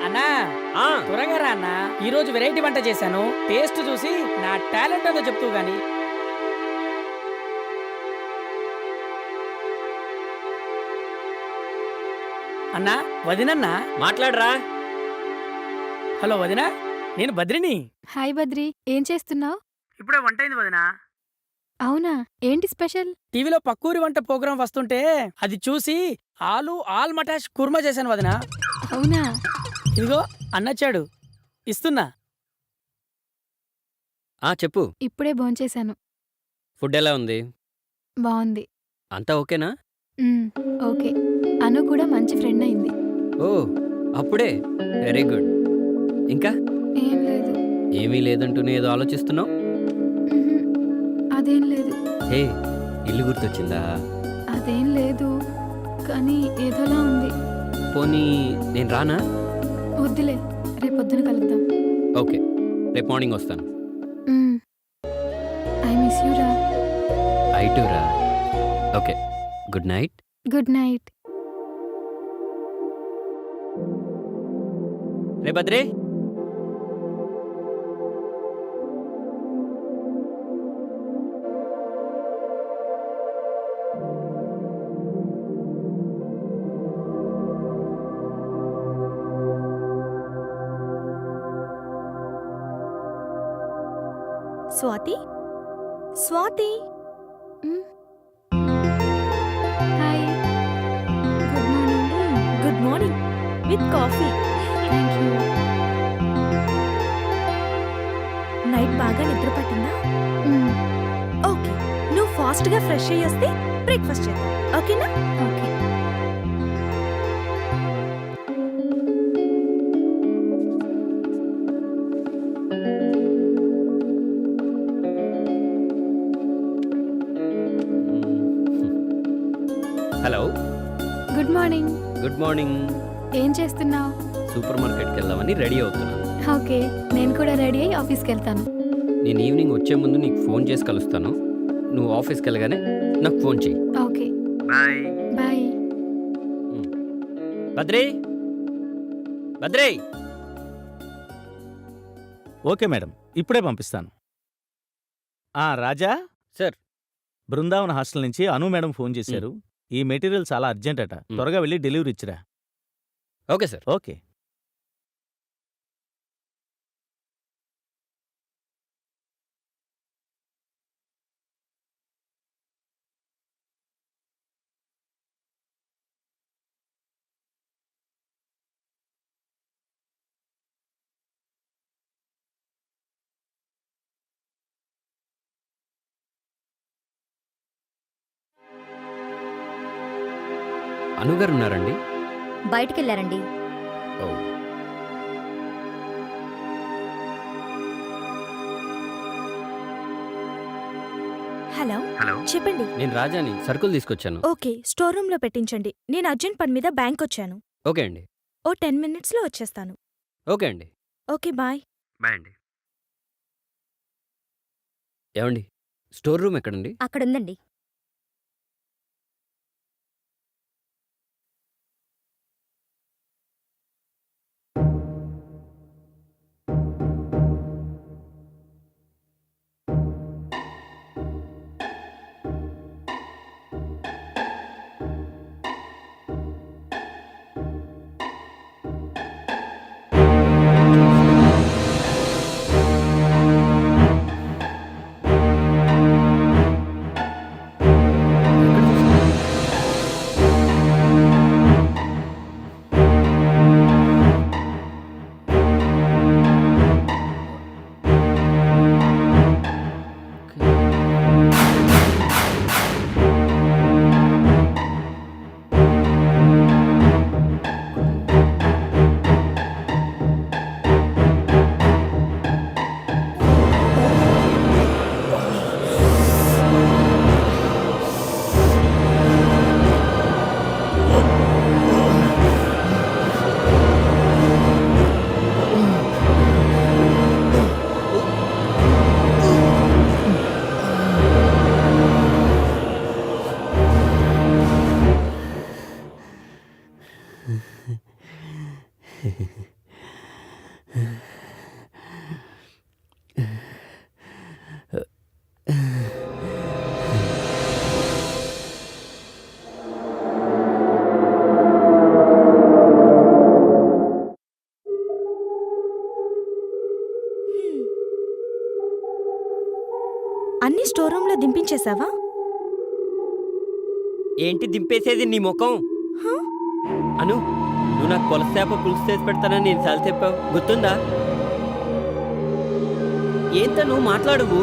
అన్నా ఆ, త్వరగా రా అన్నా, ఈ రోజు వెరైటీ వంట చేశాను. టేస్ట్ చూసి నా టాలెంట్ ఏదో చెప్తూ గాని. అన్నా వదినన్నా. మాట్లాడరా. హలో వదినా, నేను బద్రిని. హాయ్ బద్రి, ఏం చేస్తున్నావు? ఇప్పుడే వంట అయింది వదినా. అవునా, ఏంటి స్పెషల్? టీవీలో పక్కూరి వంట ప్రోగ్రాం వస్తుంటే అది చూసి ఆల్ మటాష్ కుర్మా చేశాను వదినా. అవునా? ఇదిగో అన్నచ్చాడు, ఇస్తున్నా. చెప్పు. ఇప్పుడే భోంచేశాను. ఫుడ్ ఎలా ఉంది? బాగుంది. అంతా ఓకేనా? మ్మ్, ఓకే. అను కూడా మంచి ఫ్రెండ్ అయింది. ఓ, అప్పుడే. Very good. ఇంకా ఏం లేదు. ఏమీ లేదంటూనే ఏదో ఆలోచిస్తున్నావు. మ్హూ, అదేం లేదు. హే, ఇల్లు గుర్తొచ్చిందా? అదేం లేదు, కానీ ఏదోలా ఉంది. పోనీ నేను రానా? వద్దులే, రేపొద్దున కలుద్దాం. ఓకే, రేపు మార్నింగ్ వస్తాను. ఐ మిస్ యూ రా. ఐటూరా. Okay, good night. Good night. రే భద్రే. Swathi, Swathi, hi, good morning. Good morning with coffee. Thank you. Night బాగా నిద్ర పట్టిందా? మ్మ్, ఓకే, నువ్వు ఫాస్ట్గా ఫ్రెష్ అయ్యి వస్తే బ్రేక్ఫాస్ట్ చేద్దాం, ఓకేనా? Okay. Hello, good morning. Good morning. ఏం చేస్తున్నావు? సూపర్ మార్కెట్కి వెళ్దామని రెడీ అవుతున్నాను. ఓకే, నేను కూడా రెడీ అయ్యి ఆఫీస్కి వెళ్తాను. నేను ఈవినింగ్ వచ్చే ముందు నీకు ఫోన్ చేసి కలుస్తాను. నువ్వు ఆఫీస్కి వెళ్ళగానే నాకు ఫోన్ చెయ్యి. Okay, bye. బాయ్. భద్రే, భద్రే. ఓకే మేడం, ఇప్పుడే పంపిస్తాను. రాజా సార్. బృందావన్ హాస్టల్ నుంచి అను మేడం ఫోన్ చేశారు. ఈ మెటీరియల్ చాలా అర్జెంట్ అట, త్వరగా వెళ్ళి డెలివరీ ఇచ్చిరా. Okay sir. ఓకే. అనుగారు ఉన్నారండి? బయటికెళ్ళారండి. ఓ, హలో, చెప్పండి. నేను రాజాని సరుకులు తీసుకొచ్చాను. ఓకే, స్టోర్ రూమ్లో పెట్టించండి. నేను అర్జెంట్ పని మీద బ్యాంక్ వచ్చాను. ఓకే అండి. ఓ 10 మినిట్స్లో వచ్చేస్తాను. ఓకే అండి. Okay, bye. బాయ్ అండి. ఏమండి, స్టోర్ రూమ్ ఎక్కడండి? అక్కడుందండి. దింపించేశావా? ఏంటి దింపేసేది నీ ముఖం? అను, నువ్వు నాకు కొలసేప పులుసు చేసి పెడతానని నేను చాలా చెప్పావు, గుర్తుందా? ఏంత నువ్వు మాట్లాడువు?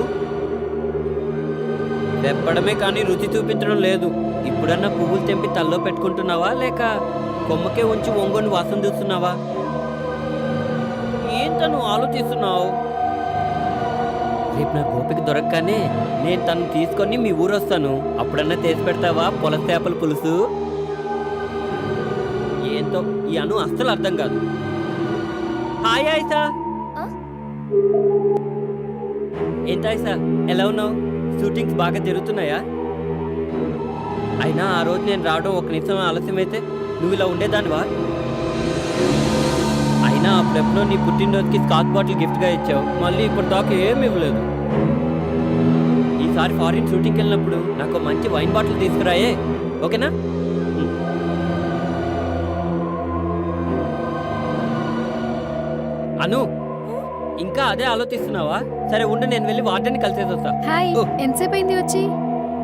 చెప్పడమే కానీ రుచి చూపించడం లేదు. ఇప్పుడన్నా పువ్వులు తెంపి తల్లో పెట్టుకుంటున్నావా, లేక కొమ్మకే ఉంచి ఒంగొని వాసన చూస్తున్నావా? ఏంత నువ్వు ఆలోచిస్తున్నావు? రేపు నా గోపిక దొరకగానే నేను తను తీసుకొని మీ ఊరు వస్తాను. అప్పుడన్నా చేసి పెడతావా పొలసేపల పులుసు? ఏంతో ఈ అను అస్సలు అర్థం కాదు. హాయ్ ఆయిషా. ఏంటి ఆయిషా, ఎలా ఉన్నావు? షూటింగ్స్ బాగా జరుగుతున్నాయా? అయినా ఆ రోజు నేను రావడం ఒక నిమిషం ఆలస్యమైతే నువ్వు ఇలా ఉండేదానివా? అయినా అప్పుడెప్పుడో నీ పుట్టినరోజుకి స్కాచ్ బాటిల్ గిఫ్ట్గా ఇచ్చావు, మళ్ళీ ఇప్పుడు దాకా ఏమి ఇవ్వలేదు. ఈసారి ఫారిన్ షూటింగ్కి వెళ్ళినప్పుడు నాకు మంచి వైన్ బాటిల్ తీసుకురాయే, ఓకేనా? అను, ఇంకా అదే ఆలోచిస్తున్నావా? సరే ఉండు, నేను వెళ్ళి వార్డెన్ని కలిసేసి వస్తా. హాయ్, ఓ. ఎంతసేపు అయింది వచ్చి?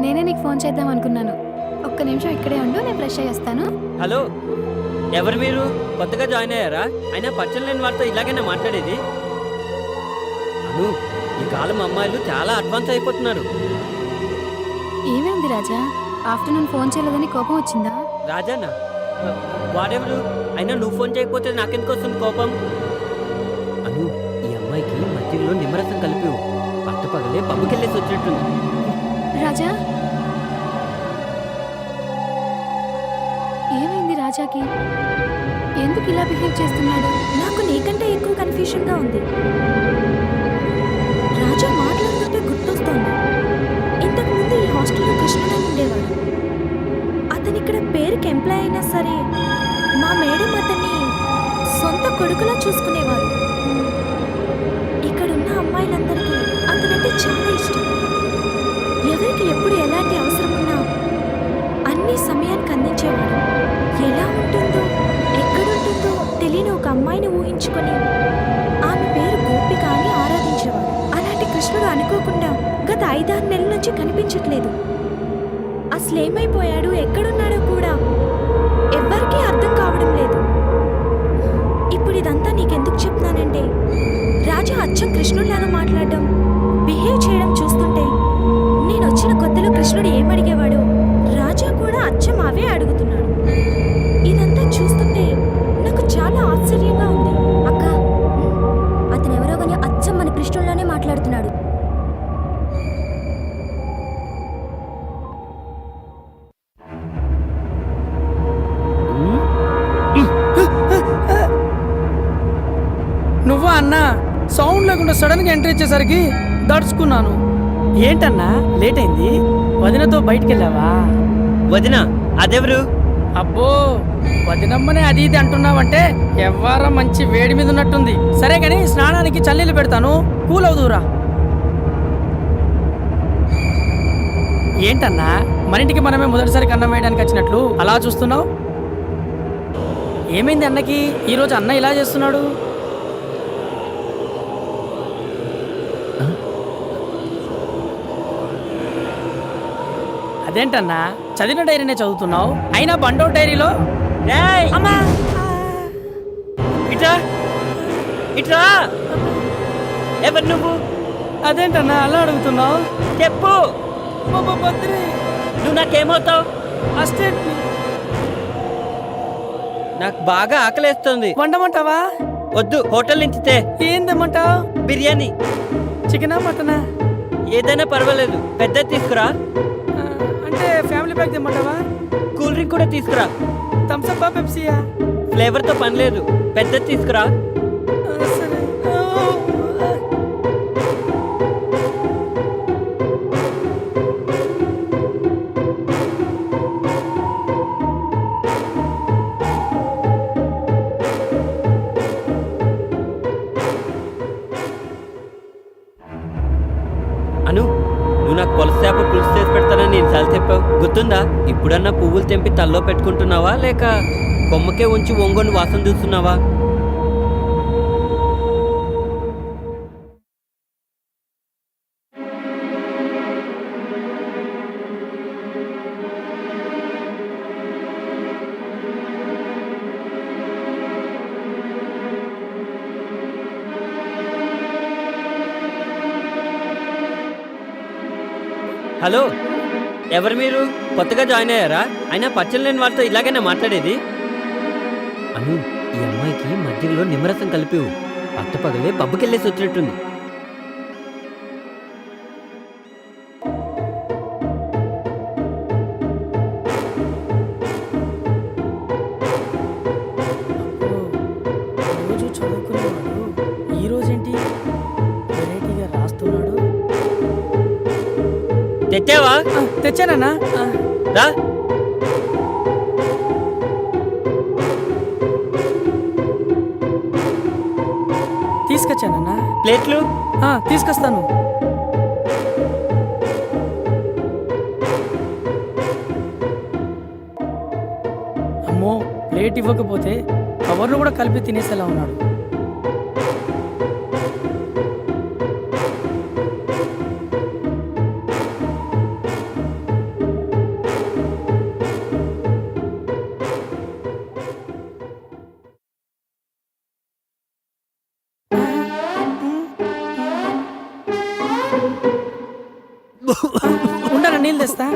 నేనే నీకు ఫోన్ చేద్దాం అనుకున్నాను. ఒక్క నిమిషం ఇక్కడే ఉండు, నేను ఫ్రెష్ అయ్యి వస్తాను. హలో, ఎవరు మీరు? కొత్తగా జాయిన్ అయ్యారా? అయినా పచ్చని లేని వారితో ఇలాగైనా మాట్లాడేది? అను, ఈ కాలం అమ్మాయిలు చాలా అడ్వాన్స్ అయిపోతున్నారు. ఏమైంది రాజా? ఆఫ్టర్నూన్ ఫోన్ చేయలేదని కోపం వచ్చిందా? రాజానా? వాడెవరు? అయినా నువ్వు ఫోన్ చేయకపోతే నాకెందుకు వస్తుంది కోపం? అను, ఈ అమ్మాయికి మధ్యలో నిమ్మరసం కలిపి పట్ట పగలే పబ్బుకెళ్ళేసి వచ్చినట్టుంది. రాజా, ఏమైంది రాజాకి? ఎందుకు ఇలా బిహేవ్ చేస్తున్నాడు? నాకు నీకంటే ఎక్కువ కన్ఫ్యూషన్గా ఉంది. రాజా మాట్లాడుతుంటే గుర్తొస్తోంది, ఇంతకు ముందు ఈ హాస్టల్లో కృష్ణుడు ఉండేవాడు. అతను ఇక్కడ పేరుకి ఎంప్లాయ్ అయినా సరే మా మేడం అతన్ని సొంత కొడుకులా చూసుకునేవారు. ఇక్కడున్న అమ్మాయిలందరికీ అతనంటే చాలా ఇష్టం. ఎవరికి ఎప్పుడు ఎలాంటి అవసరం ఉన్నా అన్ని సమయానికి అందించేవాడు. ఎలా ఉంటుందో ఎక్కడుంటుందో తెలియని ఒక అమ్మాయిని ఊహించుకొని ఆమె పేరు గోపిక అని ఆరాధించేవాడు. అలాంటి కృష్ణుడు అనుకోకుండా గత 5-6 నెలల నుంచి కనిపించట్లేదు. అసలేమైపోయాడు, ఎక్కడున్నాడో కూడా ఎవ్వరికీ అర్థం కావడం లేదు. ఇప్పుడు ఇదంతా నీకెందుకు చెప్తున్నానంటే, రాజా అచ్చం కృష్ణుడిలాగా మాట్లాడడం, బిహేవ్ చేయడం చూస్తుంటే నేను వచ్చిన కొత్తలో కృష్ణుడు ఏమడిగేవాడు, రాజా కూడా అచ్చం అవే అడుగుతున్నాడు. ఇదంతా చూస్తుంటే నాకు చాలా ఆశ్చర్యంగా ఉంది. అక్క, అతను ఎవరో కానీ అచ్చం మన కృష్ణుల్లోనే మాట్లాడుతున్నాడు. నువ్వా అన్నా? సౌండ్ లేకుండా సడన్ గా ఎంట్రీ ఇచ్చేసరికి దడుచుకున్నాను. ఏంటన్నా లేట్ అయింది? వదినతో బయటికి వెళ్ళావా? వదినా, అదెవరు? అబ్బో, వదినమ్మనే అది ఇది అంటున్నావంటే ఎవ్వరం మంచి వేడి మీద ఉన్నట్టుంది. సరే గాని స్నానానికి చన్నీళ్ళు పెడతాను, కూల్ అవుదురా. ఏంటన్నా మన ఇంటికి మనమే మొదటిసారి కన్నం వేయడానికి వచ్చినట్లు అలా చూస్తున్నావు? ఏమైంది అన్నకి ఈరోజు? అన్న ఇలా చేస్తున్నాడు. అదేంటన్నా చదివిన డైరీనే చదువుతున్నావు, అయినా బండో డైరీలో ఏయ్! అమ్మా ఇట్రా, ఇట్రా. ఎవరు నువ్వు? అదేంటన్నా అలా అడుగుతున్నావు? చెప్పు. బద్రి నువ్వు నాకేమవుతావు? అస్టేట్ నాకు బాగా ఆకలేస్తుంది. వండమంటావా? వద్దు, హోటల్ నుంచి తే. ఏం తెమ్మంటావు? బిర్యానీ. చికెనా మటనా? ఏదైనా పర్వాలేదు, పెద్దది తీసుకురా. అంటే ఫ్యామిలీ ప్యాక్ తెమ్మంటావా? కూల్ డ్రింక్ కూడా తీసుకురా. థమ్స్అప్ పెప్సీయా? ఫ్లేవర్తో పని లేదు, పెద్దది తీసుకురా. సరే. అను, నువ్వు నాకు కొలసేప పులుసు చేసి పెడతానని నేను చాలా చెప్పావు, గుర్తుందా? ఇప్పుడన్నా పువ్వులు తెంపి తల్లో పెట్టుకుంటున్నావా, లేక కొమ్మకే ఉంచి ఒంగొని వాసన చూస్తున్నావా? హలో, ఎవరు మీరు? కొత్తగా జాయిన్ అయ్యారా? అయినా పరిచయం లేని వాళ్ళతో ఇలాగైనా మాట్లాడేది? అను, ఈ అమ్మాయికి మధ్యలో నిమ్మరసం కలిపివు. పట్టపగలే పబ్బుకెళ్ళేసి వచ్చినట్టుంది. రోజు చదువుకునేవాడు ఈ రోజేంటి వెరైటీగా రాస్తున్నాడు? తెచ్చావా? తెచ్చానన్నా. రా. తీసుకొచ్చానన్నా. ప్లేట్లు. తీసుకొస్తాను. అమ్మో, ప్లేట్ ఇవ్వకపోతే కవర్ను కూడా కలిపి తినేసేలా ఉన్నాడు. ఉండరా, నీళ్ళు తెస్తా.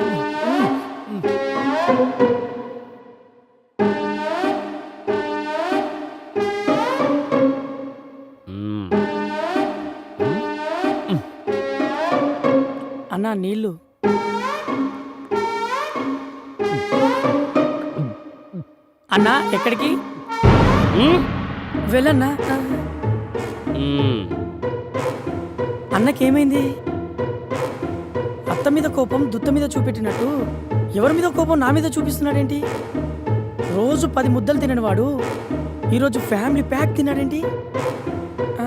అన్నా, నీళ్ళు. అన్నా, ఎక్కడికి వెళ్ళన్నా? అన్నకేమైంది? అత్త మీద కోపం దుత్త మీద చూపెట్టినట్టు ఎవరి మీద కోపం నా మీద చూపిస్తున్నాడేంటి? రోజు 10 ముద్దలు తినని వాడు ఈరోజు ఫ్యామిలీ ప్యాక్ తిన్నాడేంటి? ఆ?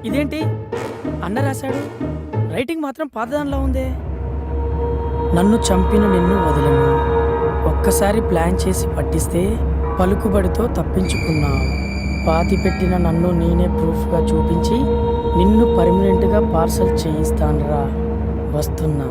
ఇదేంటి అన్న రాశాడు, రైటింగ్ మాత్రం పాతదానిలా ఉందే. నన్ను చంపిన నిన్ను వదలను, ఒక్కసారి ప్లాన్ చేసి పట్టిస్తే పలుకుబడితో తప్పించుకున్నావు. పాతిపెట్టిన నన్ను నేనే ప్రూఫ్గా చూపించి నిన్ను పర్మనెంట్గా పార్సల్ చేయిస్తానురా. వస్తున్నా.